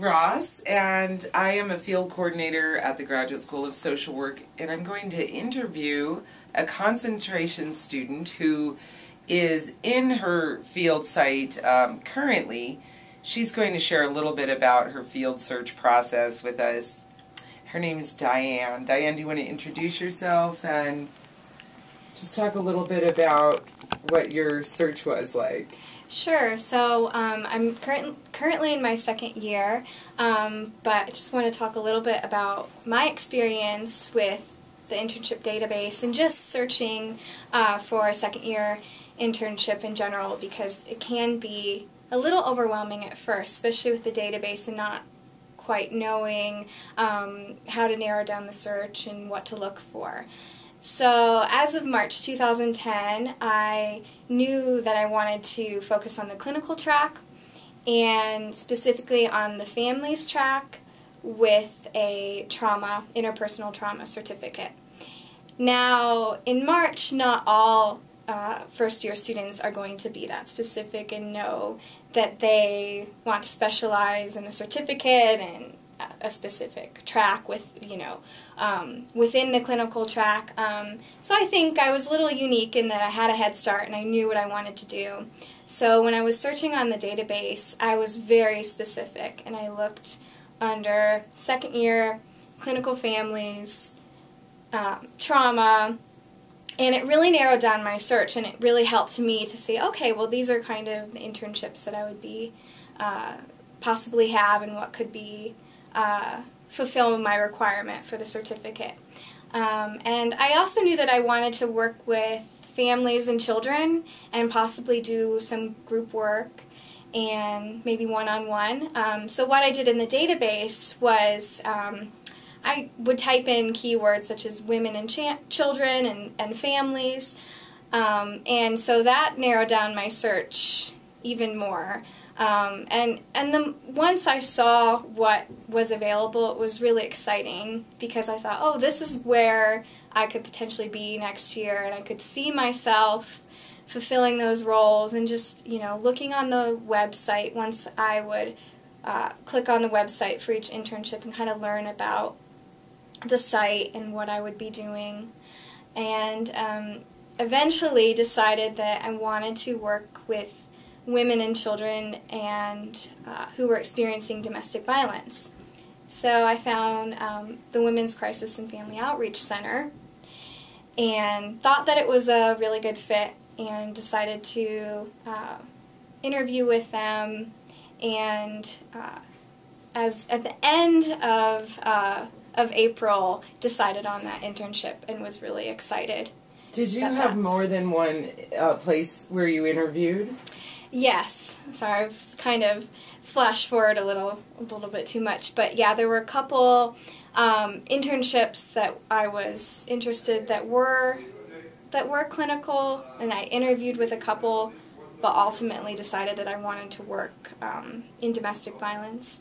Ross, and I am a field coordinator at the Graduate School of Social Work, and I'm going to interview a concentration student who is in her field site currently. She's going to share a little bit about her field search process with us. Her name is Diane. Diane, do you want to introduce yourself and just talk a little bit about what your search was like? Sure. So I'm currently in my second year, but I just want to talk a little bit about my experience with the internship database and just searching for a second year internship in general, because it can be a little overwhelming at first, especially with the database and not quite knowing how to narrow down the search and what to look for. So as of March 2010, I knew that I wanted to focus on the clinical track and specifically on the families track with a interpersonal trauma certificate. Now, in March, not all first-year students are going to be that specific and know that they want to specialize in a certificate and a specific track with, within the clinical track. So I think I was a little unique in that I had a head start and I knew what I wanted to do. So when I was searching on the database, I was very specific, and I looked under second year, clinical families, trauma, and it really narrowed down my search, and it really helped me to see, okay, well, these are kind of the internships that I would be possibly have and what could be fulfill my requirement for the certificate. And I also knew that I wanted to work with families and children and possibly do some group work and maybe one-on-one. So what I did in the database was I would type in keywords such as women and children and families, and so that narrowed down my search even more. And then once I saw what was available, it was really exciting, because I thought, oh, this is where I could potentially be next year, and I could see myself fulfilling those roles. And just, looking on the website, once I would click on the website for each internship and kind of learn about the site and what I would be doing, and eventually decided that I wanted to work with women and children and who were experiencing domestic violence. So I found the Women's Crisis and Family Outreach Center and thought that it was a really good fit, and decided to interview with them, and at the end of April, decided on that internship and was really excited. Did you have more than one place where you interviewed? Yes. Sorry, I've kind of flashed forward a little bit too much, but yeah, there were a couple internships that I was interested that were clinical, and I interviewed with a couple, but ultimately decided that I wanted to work in domestic violence,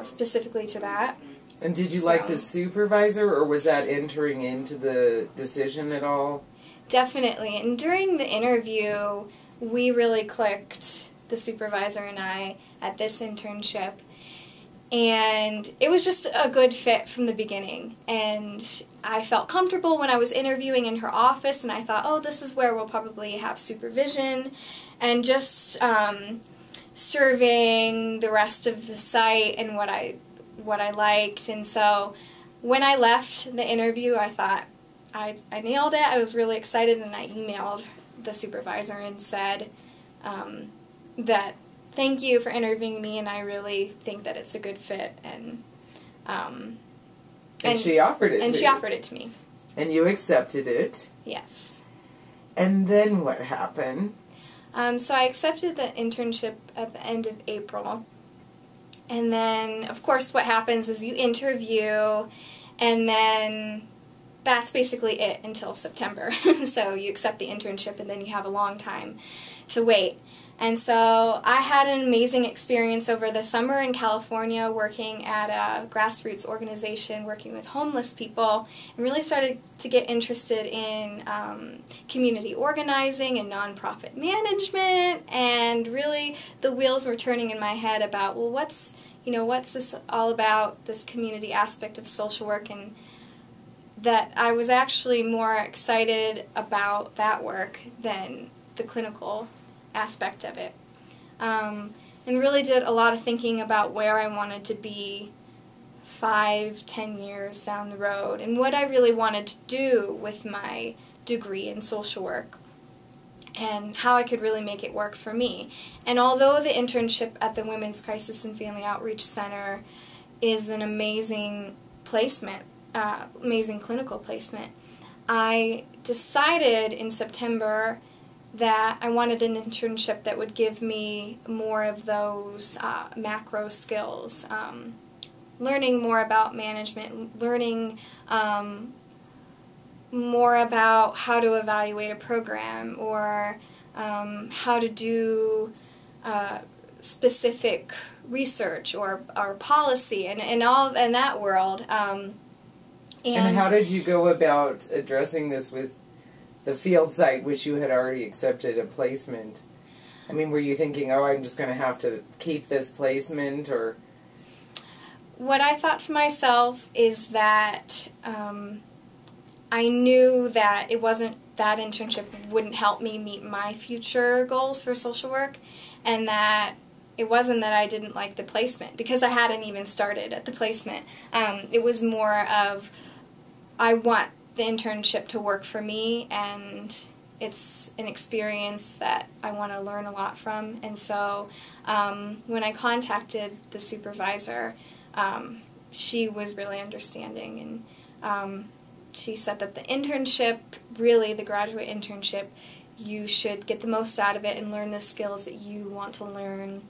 specifically to that. And did you like the supervisor, or was that entering into the decision at all? Definitely. And during the interview, we really clicked, the supervisor and I, at this internship. And it was just a good fit from the beginning. And I felt comfortable when I was interviewing in her office, and I thought, oh, this is where we'll probably have supervision and just surveying the rest of the site and what I liked. And so when I left the interview, I thought I nailed it. I was really excited, and I emailed the supervisor and said that thank you for interviewing me, and I really think that it's a good fit. And she offered it. And she offered it to me. And you accepted it. Yes. And then what happened? So I accepted the internship at the end of April. And then, of course, what happens is you interview, and then that's basically it until September. So you accept the internship, and then you have a long time to wait. And so I had an amazing experience over the summer in California working at a grassroots organization working with homeless people, and really started to get interested in community organizing and nonprofit management, and really the wheels were turning in my head about, well, what's what's this all about, this community aspect of social work, and that I was actually more excited about that work than the clinical aspect of it. And really did a lot of thinking about where I wanted to be 5-10 years down the road and what I really wanted to do with my degree in social work and how I could really make it work for me. And although the internship at the Women's Crisis and Family Outreach Center is an amazing placement, amazing clinical placement, I decided in September that I wanted an internship that would give me more of those macro skills, learning more about management, learning more about how to evaluate a program or how to do specific research or policy and all in that world. And how did you go about addressing this with the field site, which you had already accepted a placement? I mean, were you thinking, oh, I'm just going to have to keep this placement, or? What I thought to myself is that I knew that that internship wouldn't help me meet my future goals for social work, and that it wasn't that I didn't like the placement, because I hadn't even started at the placement. It was more of, I want the internship to work for me, and it's an experience that I want to learn a lot from. And so when I contacted the supervisor, she was really understanding, and she said that the internship, really the graduate internship, you should get the most out of it and learn the skills that you want to learn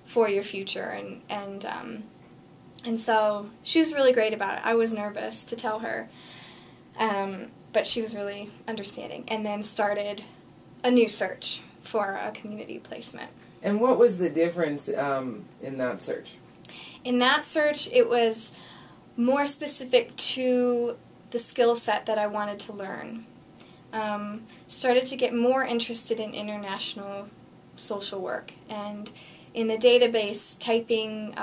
for your future. And so she was really great about it. I was nervous to tell her, but she was really understanding, and then started a new search for a community placement. And what was the difference in that search? In that search, it was more specific to the skill set that I wanted to learn. Started to get more interested in international social work, and in the database typing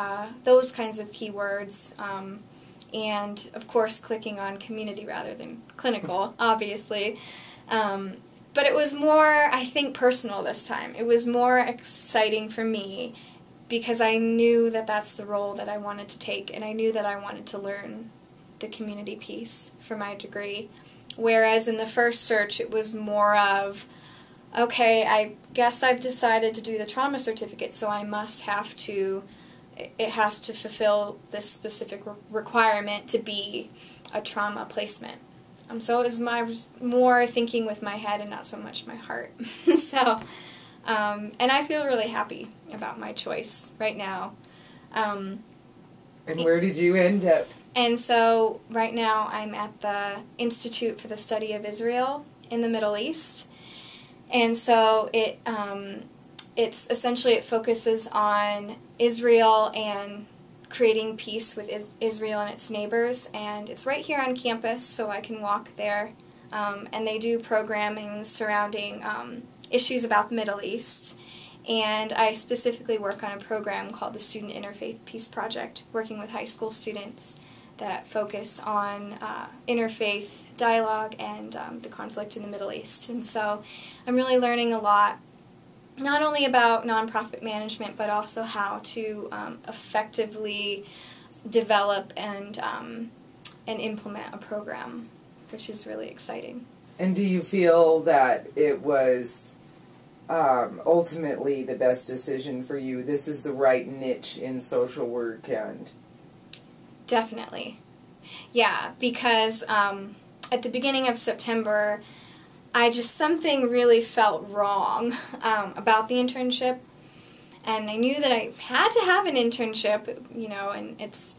those kinds of keywords, and of course clicking on community rather than clinical, obviously. But it was more, I think, personal this time. It was more exciting for me because I knew that that's the role that I wanted to take, and I knew that I wanted to learn the community piece for my degree. Whereas in the first search, it was more of, okay, I guess I've decided to do the trauma certificate, so I must have to, it has to fulfill this specific requirement to be a trauma placement. So it was more thinking with my head and not so much my heart. So, and I feel really happy about my choice right now. And where did you end up? And so right now I'm at the Institute for the Study of Israel in the Middle East. And so it's essentially, it focuses on Israel and creating peace with Israel and its neighbors. And it's right here on campus, so I can walk there. And they do programming surrounding issues about the Middle East. And I specifically work on a program called the Student Interfaith Peace Project, working with high school students that focus on interfaith dialogue and the conflict in the Middle East. And so I'm really learning a lot, not only about nonprofit management, but also how to effectively develop and implement a program, which is really exciting. And do you feel that it was ultimately the best decision for you? This is the right niche in social work? And definitely. Yeah, because at the beginning of September, something really felt wrong about the internship, and I knew that I had to have an internship, and it's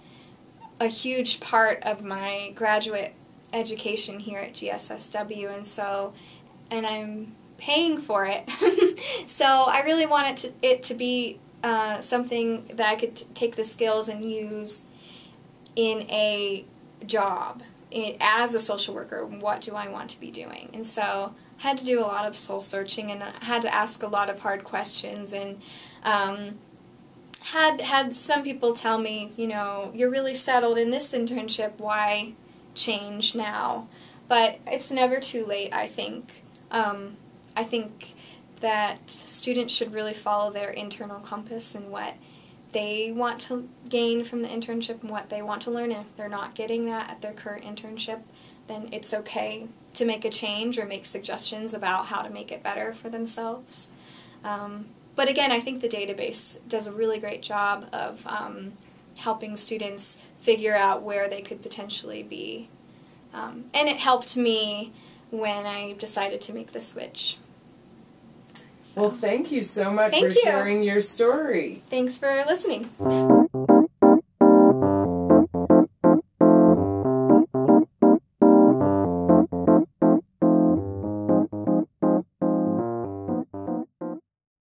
a huge part of my graduate education here at GSSW, and I'm paying for it. So I really wanted it to be something that I could take the skills and use in a job as a social worker. What do I want to be doing? And so I had to do a lot of soul searching, and I had to ask a lot of hard questions, and had some people tell me, you know, you're really settled in this internship, why change now? But it's never too late, I think. I think that students should really follow their internal compass and what they want to gain from the internship and what they want to learn. And if they're not getting that at their current internship, then it's okay to make a change or make suggestions about how to make it better for themselves. But again, I think the database does a really great job of helping students figure out where they could potentially be. And it helped me when I decided to make the switch. So. Well, thank you so much for sharing your story. Thanks for listening.